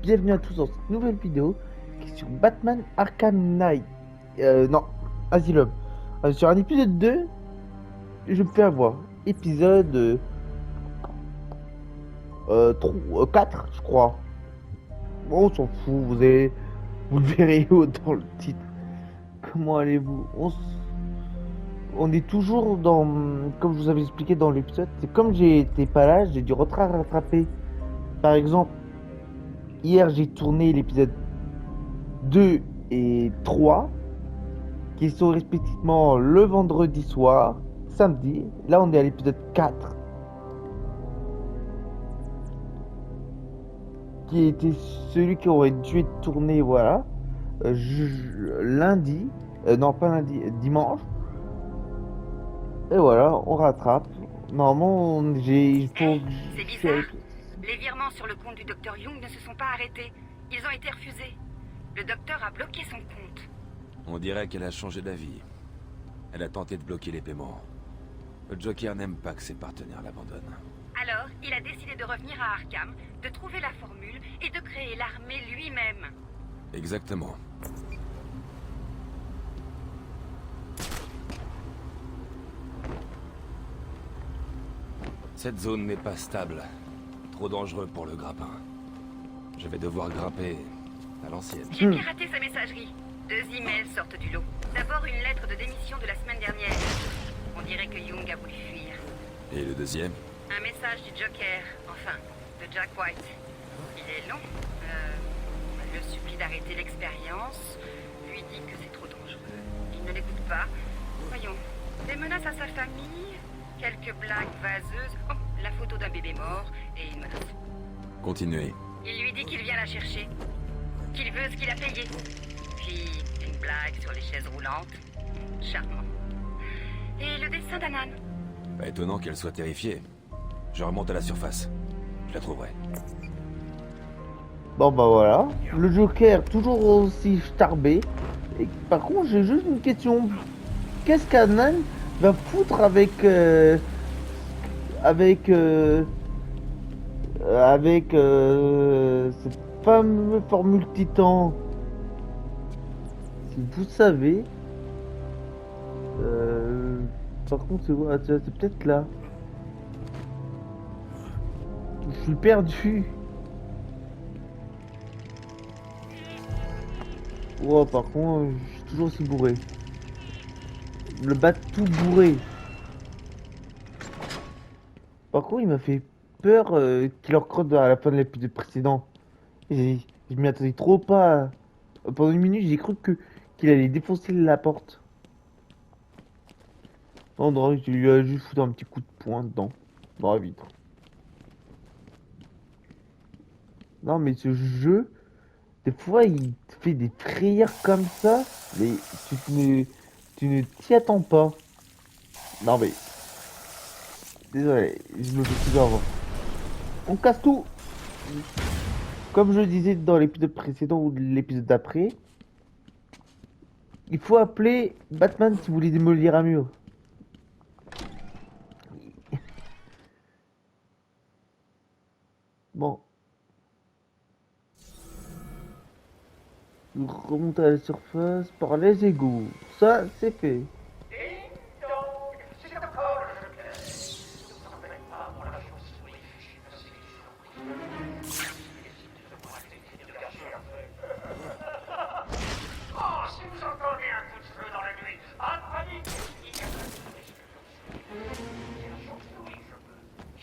bienvenue à tous dans cette nouvelle vidéo qui est sur Batman Arkham Knight. Non, Asylum. Sur un épisode 2, je me fais avoir. Épisode 4, je crois. Bon, on s'en fout, vous le verrez dans le titre. Comment allez-vous? On est toujours dans, comme je vous avais expliqué dans l'épisode, c'est comme j'étais pas là, j'ai du retard à rattraper. Par exemple, hier j'ai tourné l'épisode 2 et 3 qui sont respectivement le vendredi soir, samedi. Là, on est à l'épisode 4 qui était celui qui aurait dû être tourné, voilà, lundi, non pas lundi, dimanche. Et voilà, on rattrape. Normalement, j'ai faut. C'est bizarre. Les virements sur le compte du docteur Young ne se sont pas arrêtés. Ils ont été refusés. Le docteur a bloqué son compte. On dirait qu'elle a changé d'avis. Elle a tenté de bloquer les paiements. Le Joker n'aime pas que ses partenaires l'abandonnent. Alors, il a décidé de revenir à Arkham, de trouver la formule et de créer l'armée lui-même. Exactement. Cette zone n'est pas stable. Trop dangereux pour le grappin. Je vais devoir grimper à l'ancienne. J'ai piraté sa messagerie. 2 emails sortent du lot. D'abord une lettre de démission de la semaine dernière. On dirait que Young a voulu fuir. Et le deuxième? Un message du Joker, enfin, de Jack White. Il est long. Le supplie d'arrêter l'expérience. Lui dit que c'est trop dangereux. Il ne l'écoute pas. Voyons, des menaces à sa famille, quelques blagues vaseuses, oh, la photo d'un bébé mort et une menace. Continuez. Il lui dit qu'il vient la chercher, qu'il veut ce qu'il a payé. Puis une blague sur les chaises roulantes. Charmant. Et le dessin d'Anan. Pas étonnant qu'elle soit terrifiée. Je remonte à la surface. Je la trouverai. Bon bah voilà, le Joker toujours aussi starbé. Et par contre, j'ai juste une question. Qu'est-ce qu'Anan va foutre avec cette fameuse formule Titan? Si vous savez, par contre, c'est peut-être là. Je suis perdu. Oh, par contre, je suis toujours aussi bourré. Le bat tout bourré. Par contre, il m'a fait peur qu'il leur crotte à la fin de l'épisode précédent. Et je m'y attendais trop pas. Pendant une minute, j'ai cru qu'il allait défoncer la porte. Non, non, je lui ai juste foutu un petit coup de poing dedans, dans la vitre. Non, mais ce jeu, des fois, il te fait des frayeurs comme ça, mais tu ne t'y attends pas. Non, mais... Désolé, je me fais toujours avoir. On casse tout. Comme je le disais dans l'épisode précédent ou l'épisode d'après, il faut appeler Batman si vous voulez démolir un mur. Bon. Remonter à la surface par les égouts. Ça, c'est fait.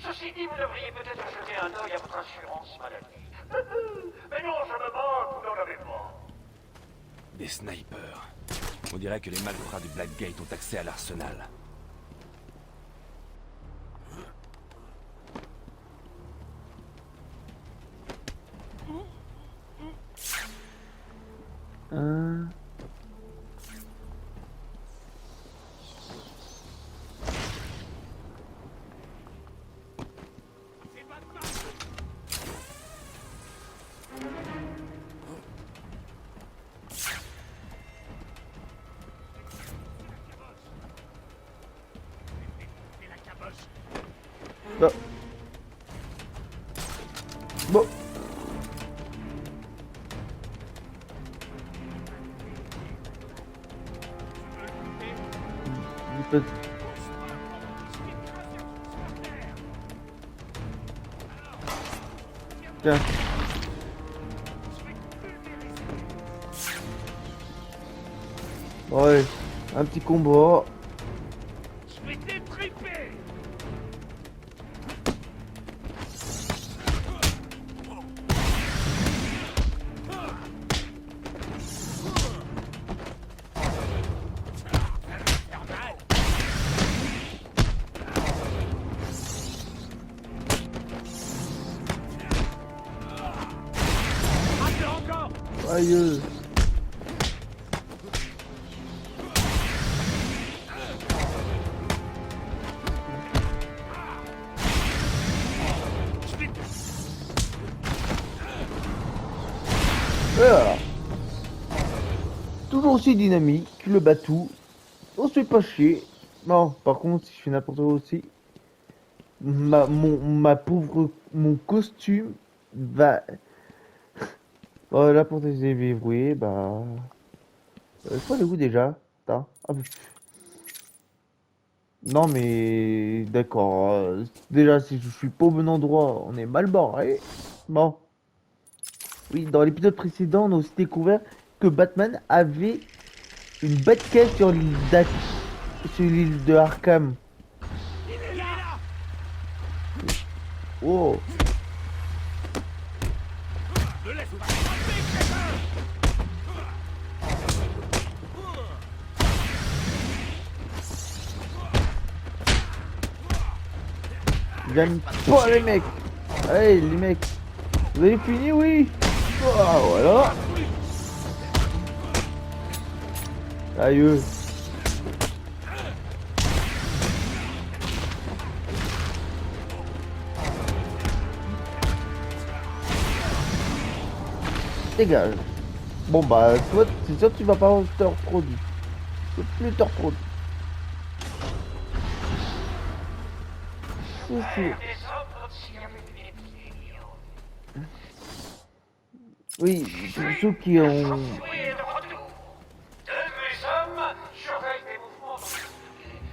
Ceci dit, vous devriez peut-être jeter un œil à votre assurance maladie. Mais non, ça me manque, vous n'en avez pas. Des snipers. On dirait que les malfrats du Blackgate ont accès à l'arsenal. Hein? Bon. Bon. Peut- Tiens. Ouais, un petit combat. Je vais t'étriper. Aïe. Voilà. Toujours aussi dynamique, le batou. On se fait pas chier. Non, par contre, si je fais n'importe quoi aussi, mon costume va. Voilà pour te débrouiller, bah. C'est quoi le goût déjà? Attends. Ah, non, mais. D'accord. Déjà, si je suis pas au bon endroit, on est mal barré. Bon. Oui, dans l'épisode précédent, on a aussi découvert que Batman avait une Batcave sur l'île de Arkham. Oh. J'aime pas les mecs. Allez, les mecs. Vous avez fini, oui. Oh, voilà. Aïe. Dégage. Bon bah toi c'est sûr que tu vas pas te reproduire. Tu peux plus te reproduire. Si, si. Oui, pour ceux qui ont. Deux de mes hommes surveillent mes mouvements.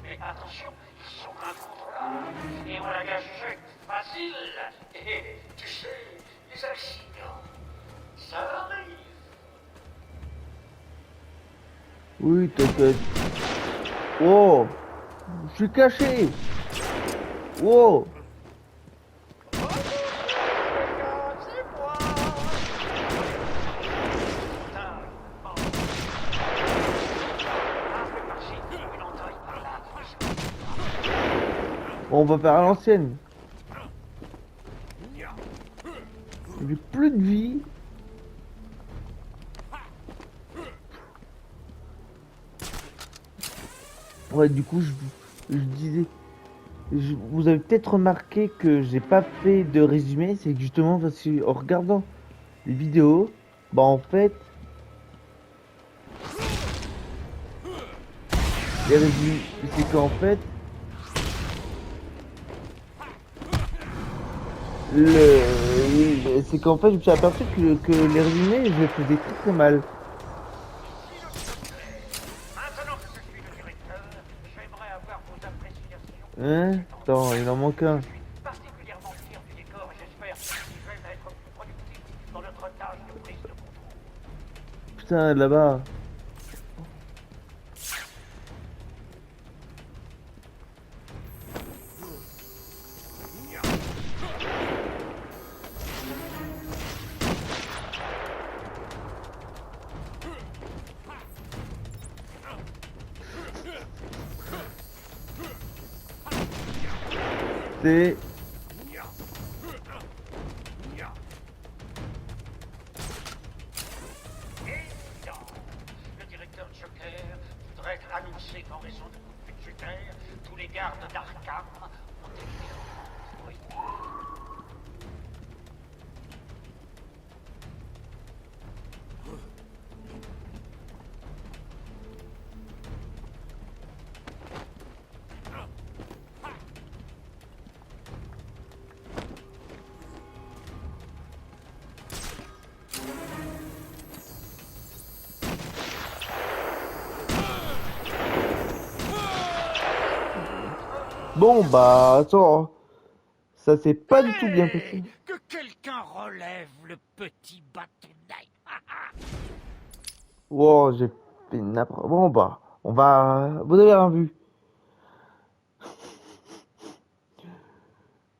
Mais attention, ils sont incontrôlables. Et on la gage facile. Et tu sais, les accidents, ça arrive. Oui, t'inquiète. Oh, je suis caché. Oh. On va faire à l'ancienne. J'ai plus de vie. Ouais, du coup, je disais, vous avez peut-être remarqué que j'ai pas fait de résumé, c'est que justement parce que en regardant les vidéos, bah en fait, les résumés, c'est qu'en fait, c'est qu'en fait, je me suis aperçu que les résumés, je les faisais très très mal. Maintenant que je suis le directeur, j'aimerais avoir vos appréciations. Hein? Attends, il en manque un. Je suis particulièrement fier du décor et j'espère qu'il va être plus productif dans notre tâche de prise de contrôle. Putain, là-bas. C'est... Le directeur Joker voudrait annoncer qu'en raison de coupes budgétaires, tous les gardes d'Arkham ont été... Oui. Bon, bah, attends. Ça s'est pas du tout bien passé. Que quelqu'un relève le petit bâton d'ail. Wow, j'ai fait n'importe. Bon, bah, on va. Vous avez rien vu.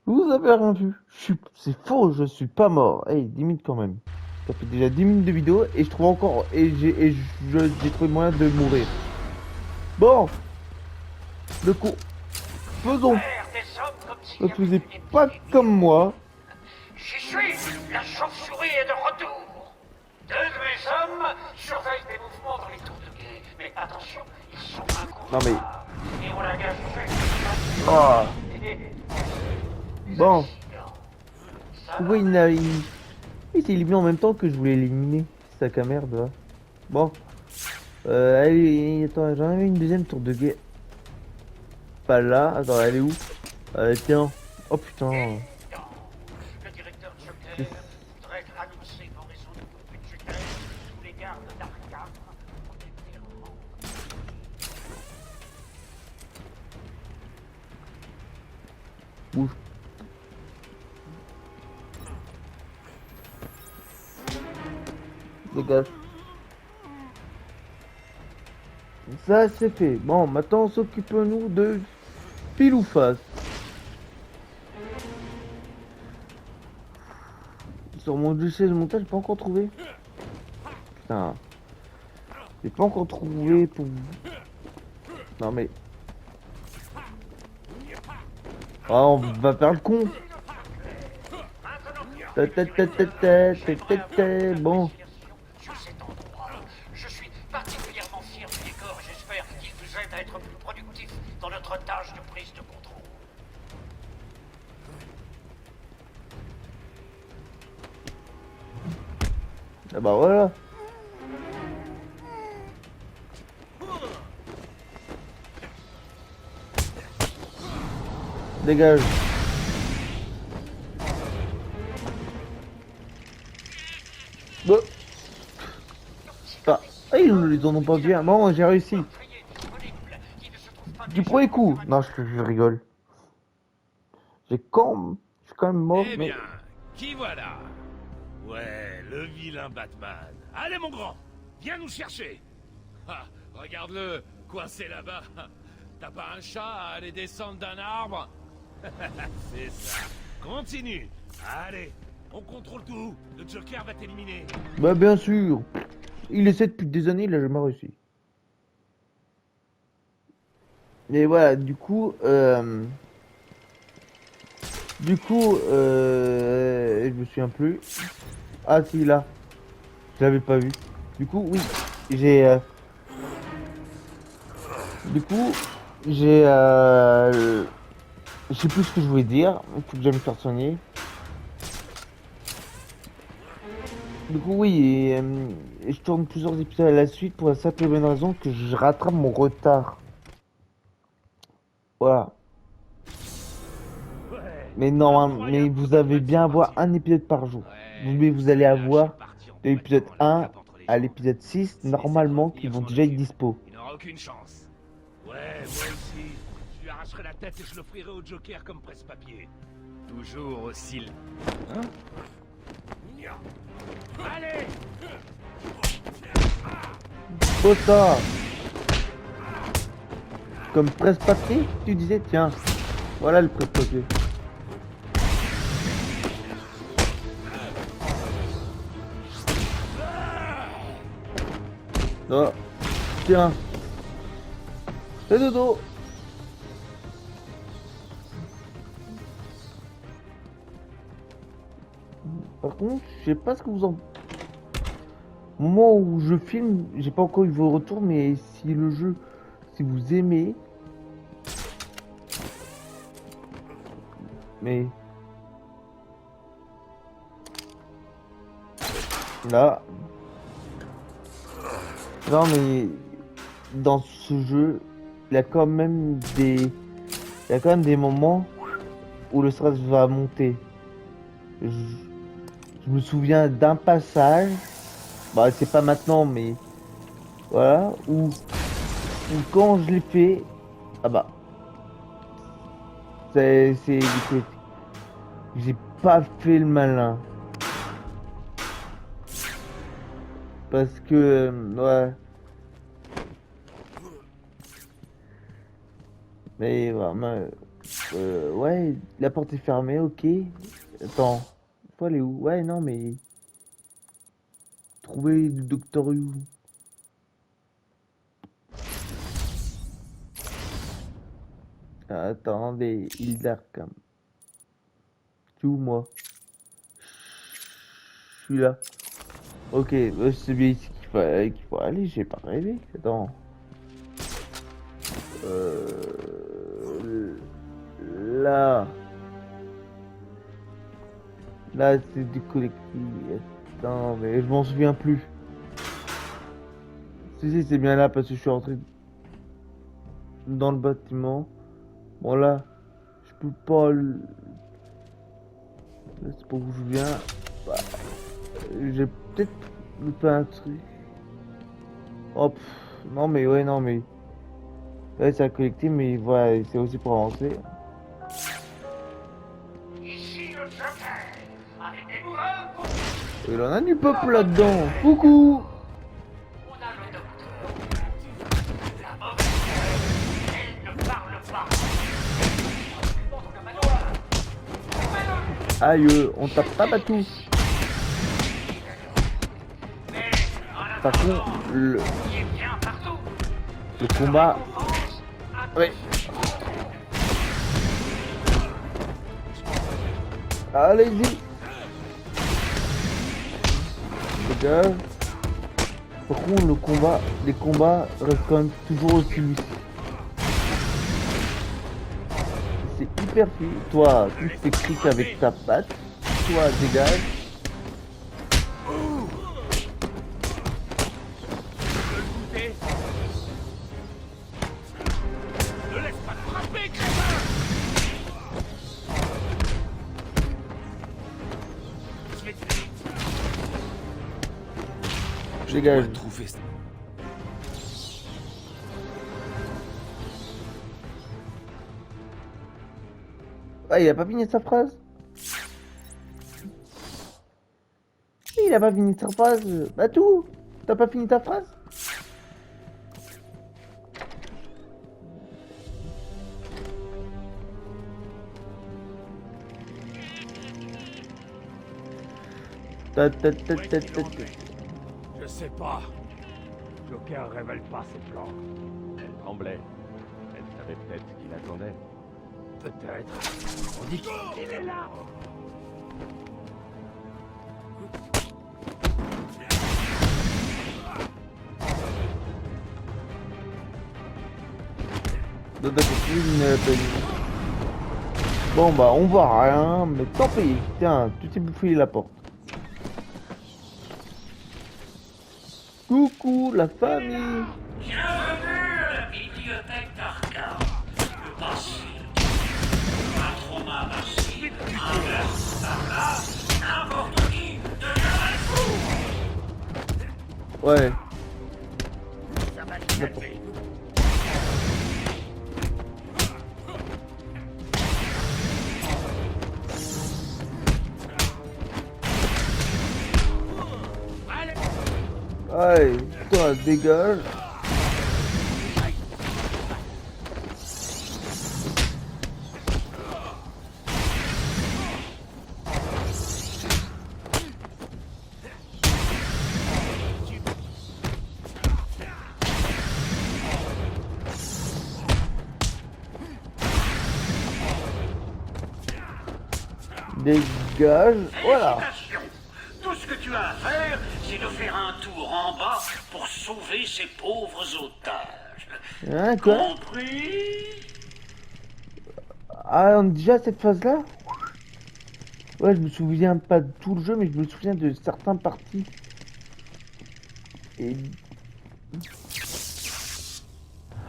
Vous avez rien vu. C'est faux, je suis pas mort. Hey, 10 minutes quand même. Ça fait déjà 10 minutes de vidéo et je trouve encore. J'ai trouvé moyen de mourir. Bon, le coup. Faisons. Faire des hommes comme s'il Ne y avait faisez une pas épidémie. comme moi. J'y suis. La chauve-souris est de retour. Deux de mes hommes surveillent tes mouvements dans les tours de guet. Mais attention, ils sont Non, mais. incontrôlables. Et on la gage Oh. des Bon. accidents. Ça Pourquoi il s'est éliminé en même temps que je voulais l'éliminer. Sac à merde, là. Bon. Allez, attends, j'en avais une deuxième tour de guet. Pas là. Attends, elle est où? Tiens. Oh putain. Le directeur Joker voudrait annoncer qu'en raison de coupes budgétaires, tous les gardes d'Arkham ont été Bouge. Dégage. Ça c'est fait. Bon, maintenant s'occupons-nous de pile ou face. Sur mon logiciel de montage, j'ai pas encore trouvé. Putain. J'ai pas encore trouvé pour. Non mais. Ah, on va faire le con. Bon. sur cet endroit. Je suis particulièrement fier du décor et j'espère qu'il vous aide à être plus productif dans notre tâche de prise de contrôle. Ah bah voilà. Dégage. Bah. Ah, ils les en ont pas bien. Bon, j'ai réussi. Du premier coup. Non, je rigole. Je suis quand même mort, Eh mais. bien, qui voilà? Ouais, le vilain Batman. Allez mon grand, viens nous chercher. Ah, regarde-le, coincé là-bas. T'as pas un chat à aller descendre d'un arbre? C'est ça. Continue. Allez, on contrôle tout. Le Joker va t'éliminer. Bah, bien sûr. Il essaie depuis des années, il a jamais réussi. Et voilà, du coup, je me souviens plus. Ah si, là, je l'avais pas vu. Du coup, oui, j'ai, du coup, j'ai, je sais plus ce que je voulais dire. Il faut que j'aille me faire soigner. Du coup, oui, et je tourne plusieurs épisodes à la suite pour la simple et bonne raison que je rattrape mon retard. Voilà. Mais normalement, mais vous avez bien avoir un épisode par jour. Mais vous allez avoir de l'épisode 1 à l'épisode 6 normalement qui vont déjà être dispo. Il n'aura aucune chance. Ouais, moi aussi. Je lui arracherai la tête et je l'offrirai au Joker comme presse-papier. Toujours aussi... Hein? Allez! Oh ça! Comme presse-papier, tu disais, tiens, voilà le presse-papier. Oh, tiens. C'est dodo. Par contre, je sais pas ce que vous en... Au moment où je filme, j'ai pas encore eu vos retours, mais si le jeu, si vous aimez... Mais... Là... Non mais... Dans ce jeu, il y a quand même des... Il y a quand même des moments où le stress va monter. Je me souviens d'un passage... Bah c'est pas maintenant mais... Voilà, où quand je l'ai fait... Ah bah... c'est... J'ai pas fait le malin. Parce que... ouais. Mais vraiment... ouais, la porte est fermée, ok. Attends, faut aller où? Ouais, non, mais... Trouver le Docteur Who. Attendez, il d'Arkham. Tu es où, moi? Je suis là. Ok, c'est bien ici qu'il faut aller, j'ai pas rêvé. Attends. Là. Là, c'est du collectif. Attends, mais je m'en souviens plus. Si, c'est bien là parce que je suis rentré dans le bâtiment. Bon, là, je peux pas. Là, c'est pas où je viens. Bah, j'ai peut-être loupé un truc. Oh, non, mais ouais, non, mais. Ouais, c'est à collecter, mais voilà, c'est aussi pour avancer. Ici le Joker, avec des mourants pour... Il en a du peuple là-dedans. Coucou. On a le docteur. La mauvaise, elle ne parle pas. Dans ton manoir. Aïe, on tape pas Batou. Mais en Par attendant, contre, il est bien partout. le combat. Ouais. Allez-y. Dégage. Par contre, les combats restent quand même toujours aussi lucides. C'est hyper fluide. Toi, tu fais clic avec ta patte. Toi, dégage. Ne laisse pas te frapper, crétin! Je vais te dire. Dégage. Ouais, trouver ça. Ah, il a pas fini sa phrase. Il a pas fini sa phrase. Batou, t'as pas fini ta phrase? Je sais pas. Joker révèle pas ses plans. Elle tremblait. Elle savait peut-être ce qu'il attendait. Peut-être. On dit qu'il est là. Bon bah on voit rien, mais tant pis. Tiens, tu t'es bouffé la porte. Coucou la famille. Bienvenue à la bibliothèque d'Arkham. Le passé. Un trauma massif. Un verre par là. N'importe qui devient un fou. Ouais. Ça va se calmer. Allez, toi dégage. Dégage, voilà. Félicitations. Tout ce que tu as à faire, c'est de faire un tour en bas pour sauver ces pauvres otages. Hein, quoi? Compris? Ah, on est déjà à cette phase-là? Ouais, je me souviens pas de tout le jeu, mais je me souviens de certains parties. Et...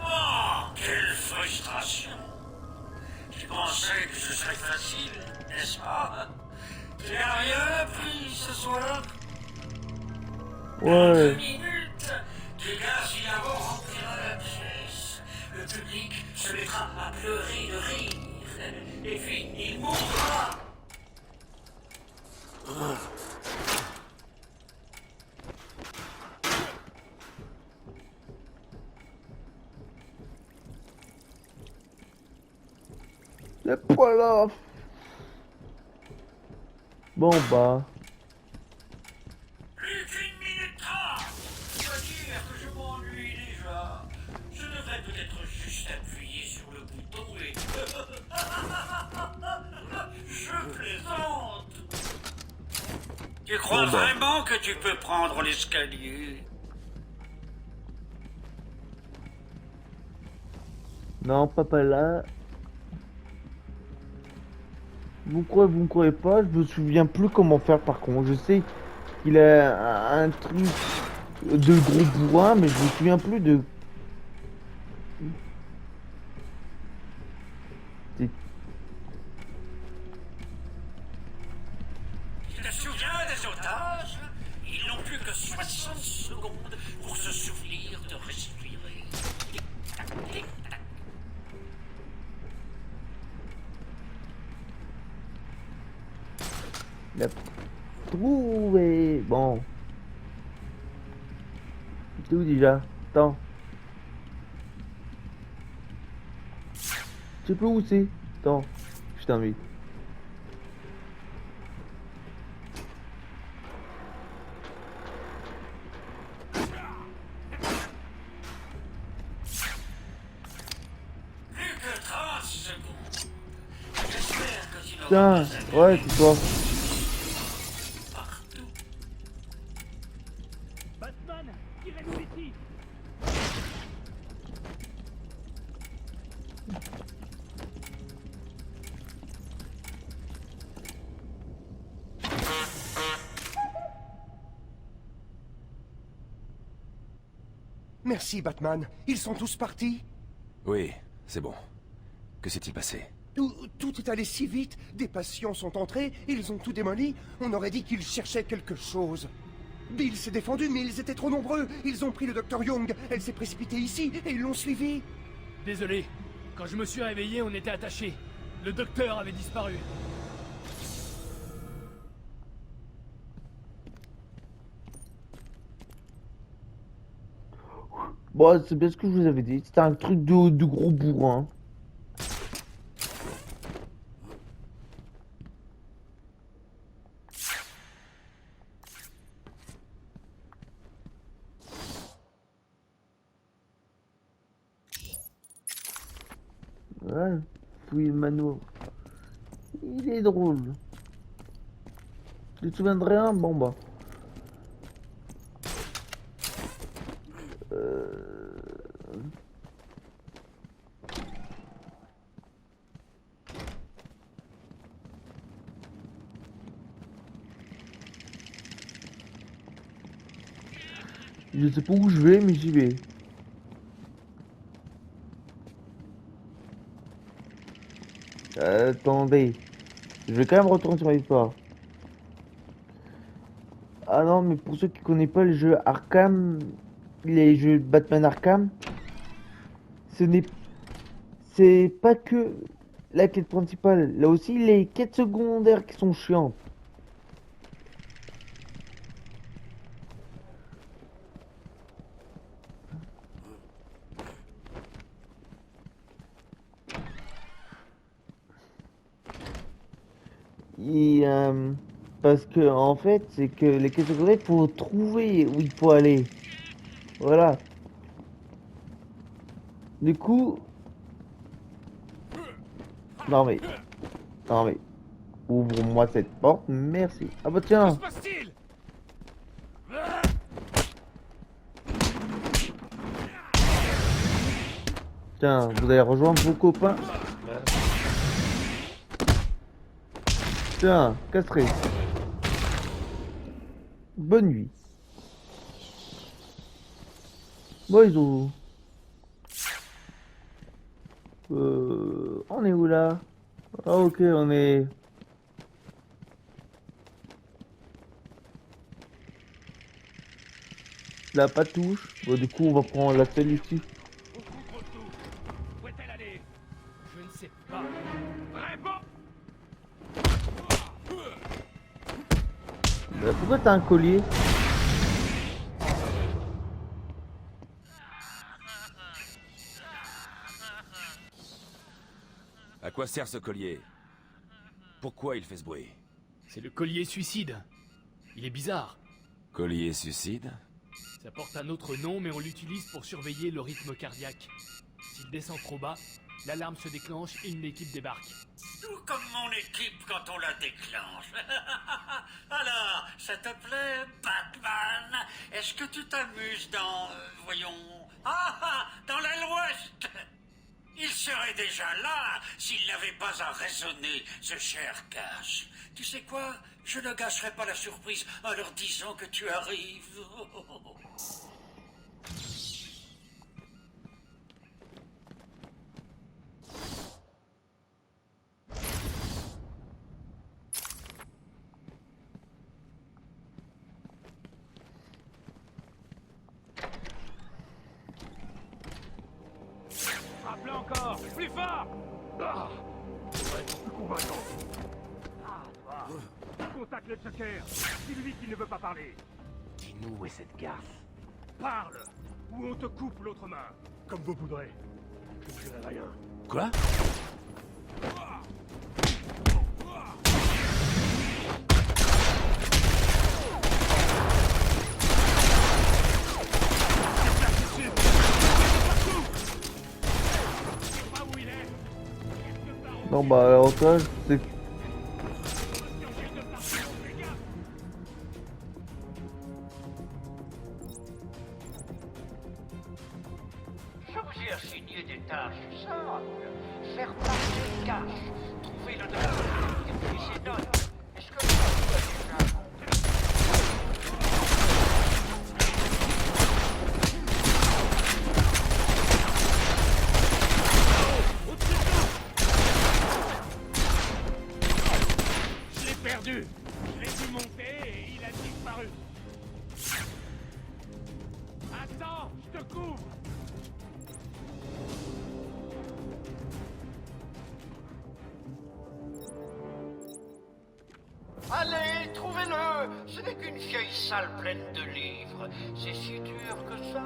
Oh, quelle frustration. Tu pensais que ce serait facile, n'est-ce pas? Tu n'as rien appris ce soir? Ouais. 2 minutes, tes gars Silavo remplira la pièce. Le public se mettra à pleurer de rire. et puis il mourra. C'est pas là. Bon bah. Plus qu'une minute 30. Je dois dire que je m'ennuie déjà. Je devrais peut-être juste appuyer sur le bouton et... Je plaisante. Tu crois Bon, bah. vraiment que tu peux prendre l'escalier? Non, pas là. Vous me croyez pas, je me souviens plus comment faire par contre. Je sais qu'il a un truc de gros bourrin, mais je me souviens plus de... C'est- Tu te souviens des otages? Ils n'ont plus que 60 secondes pour se souvenir de respirer. Tic-tac, tic-tac. Il a trouvé... Bon. C'est où déjà? Attends. Je sais plus où c'est. Attends. Je t'invite. Plus que 30 secondes. J'espère que tu n'auras Tiens, pas ouais, c'est toi. partout. Batman, tirez-nous ici. Merci, Batman. Ils sont tous partis. Oui, c'est bon. Que s'est-il passé? Tout est allé si vite. Des patients sont entrés, ils ont tout démoli. On aurait dit qu'ils cherchaient quelque chose. Bill s'est défendu, mais ils étaient trop nombreux. Ils ont pris le Dr Young. Elle s'est précipitée ici et ils l'ont suivi. Désolé. Quand je me suis réveillé, on était attachés. Le docteur avait disparu. Bon, c'est bien ce que je vous avais dit. C'était un truc de gros bourrin. Ouais, fouille le manoir. Il est drôle. Tu te souviens de rien? Bon bah. Je sais pas où je vais, mais j'y vais. Attendez. Je vais quand même retourner sur l'histoire. Ah non, mais pour ceux qui connaissent pas le jeu Arkham, les jeux Batman Arkham, ce n'est c'est pas que la quête principale. Là aussi, les quêtes secondaires qui sont chiantes. Et, parce que en fait, c'est que les quêtes secondaires, il faut trouver où il faut aller. Voilà. Du coup, non mais, non mais, ouvre-moi cette porte, merci. Ah bah Que tiens, se passe-t-il? tiens, vous allez rejoindre vos copains. Tiens, casseré. Bonne nuit. Bon, ils ont... on est où là? Ah ok, on est... Là, pas de touche. Bon, du coup, on va prendre la seule ici. Au coup trop tôt. Où est-elle allée? Je ne sais pas. Vraiment? t'as un collier. À quoi sert ce collier? Pourquoi il fait ce bruit? C'est le collier suicide. Il est bizarre. Collier suicide? Ça porte un autre nom, mais on l'utilise pour surveiller le rythme cardiaque. S'il descend trop bas, l'alarme se déclenche et une équipe débarque. Tout comme mon équipe quand on la déclenche. Alors, ça te plaît, Batman? Est-ce que tu t'amuses dans... voyons... dans l'aile ouest? Il serait déjà là s'il n'avait pas à raisonner, ce cher Cash. Tu sais quoi? Je ne gâcherai pas la surprise en leur disant que tu arrives. Frappe-le encore! Plus fort! Ah! Ouais, plus convaincant. Contacte le Joker. Dis-lui qu'il ne veut pas parler. Dis-nous où est cette gaffe. Parle! Ou on te coupe l'autre main. Comme vous voudrez. Je ne dirai rien. Quoi? Non, bah, l'avantage, c'est que. Je vous ai assigné des tâches simples. Faire passer le cash. Trouver le docteur et ses notes. Est-ce que vous avez déjà compris? Je l'ai perdu. Je l'ai vu monter et il a disparu. Attends, je te couvre. Allez, trouvez-le. Ce n'est qu'une vieille salle pleine de livres. C'est si dur que ça.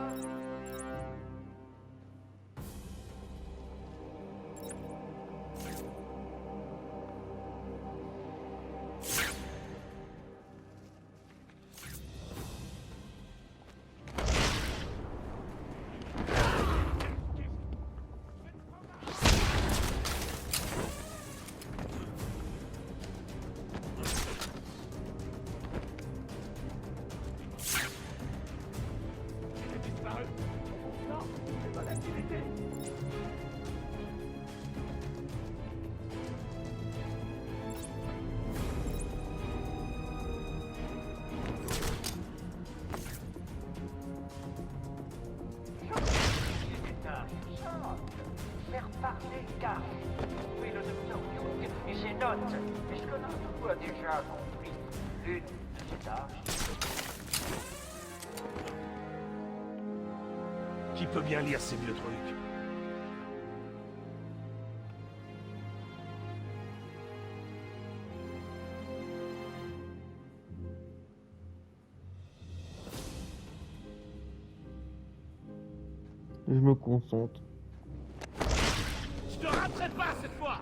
Il a disparu. Non, c'est pas d'activité. Des tâches simples. Faire parler le cash. Trouver le docteur Young et ses notes. Est-ce que Naruto a déjà compris l'une de ces tâches? Qui peut bien lire ces vieux trucs? Je me concentre. Je te raterai pas cette fois!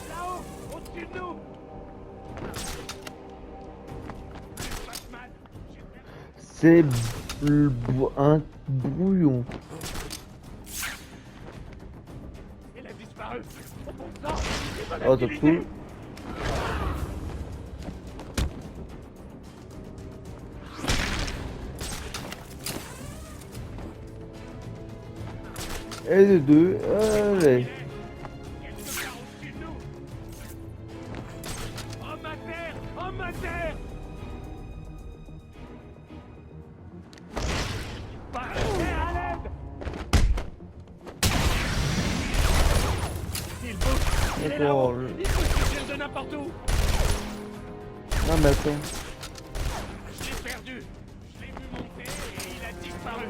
Là-haut, au-dessus de nous! Batman, j'ai perdu. C'est un brouillon. Il a disparu. Oh bon sang, c'est pas Oh, c'est d'activité. cool. Et de deux, allez. Quelque part au-dessus de nous. Homme à terre! Homme à terre! Par terre à l'aide! Il bouge! Il est D'accord, là-haut! je- Il peut sortir de n'importe où! Non, mais attends. a disparu.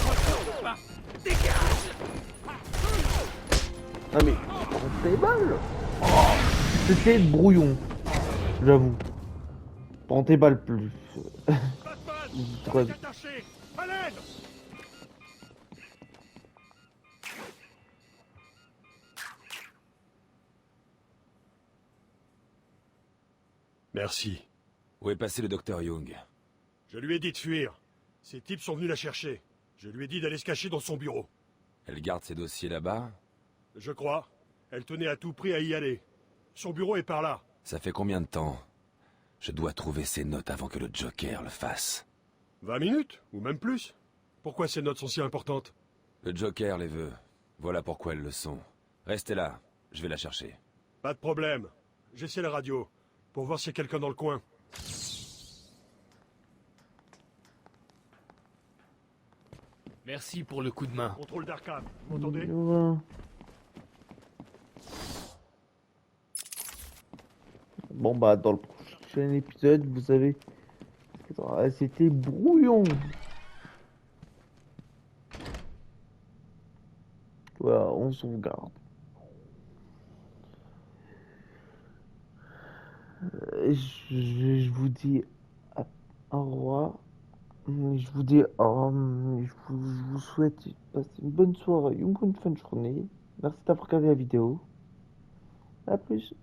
Retourne pas. Dégage. Ah mais, c'est balles. Oh, c'était brouillon, j'avoue. Prends tes balles plus. Batman, Trois- reste attaché. À l'aide. Merci. Où est passé le docteur Young? Je lui ai dit de fuir. Ces types sont venus la chercher. Je lui ai dit d'aller se cacher dans son bureau. Elle garde ses dossiers là-bas? Je crois. Elle tenait à tout prix à y aller. Son bureau est par là. Ça fait combien de temps? Je dois trouver ces notes avant que le Joker le fasse. 20 minutes, ou même plus. Pourquoi ces notes sont si importantes? Le Joker les veut. Voilà pourquoi elles le sont. Restez là, je vais la chercher. Pas de problème. J'essaie la radio, pour voir s'il y a quelqu'un dans le coin. Merci pour le coup de main. Contrôle d'Arkham, vous m'entendez? Voilà. Bon bah dans le prochain épisode, vous savez, c'était brouillon. Voilà, on sauvegarde. Je vous dis au revoir. Je vous dis, je vous souhaite de passer une bonne soirée, une bonne fin de journée. Merci d'avoir regardé la vidéo. À plus.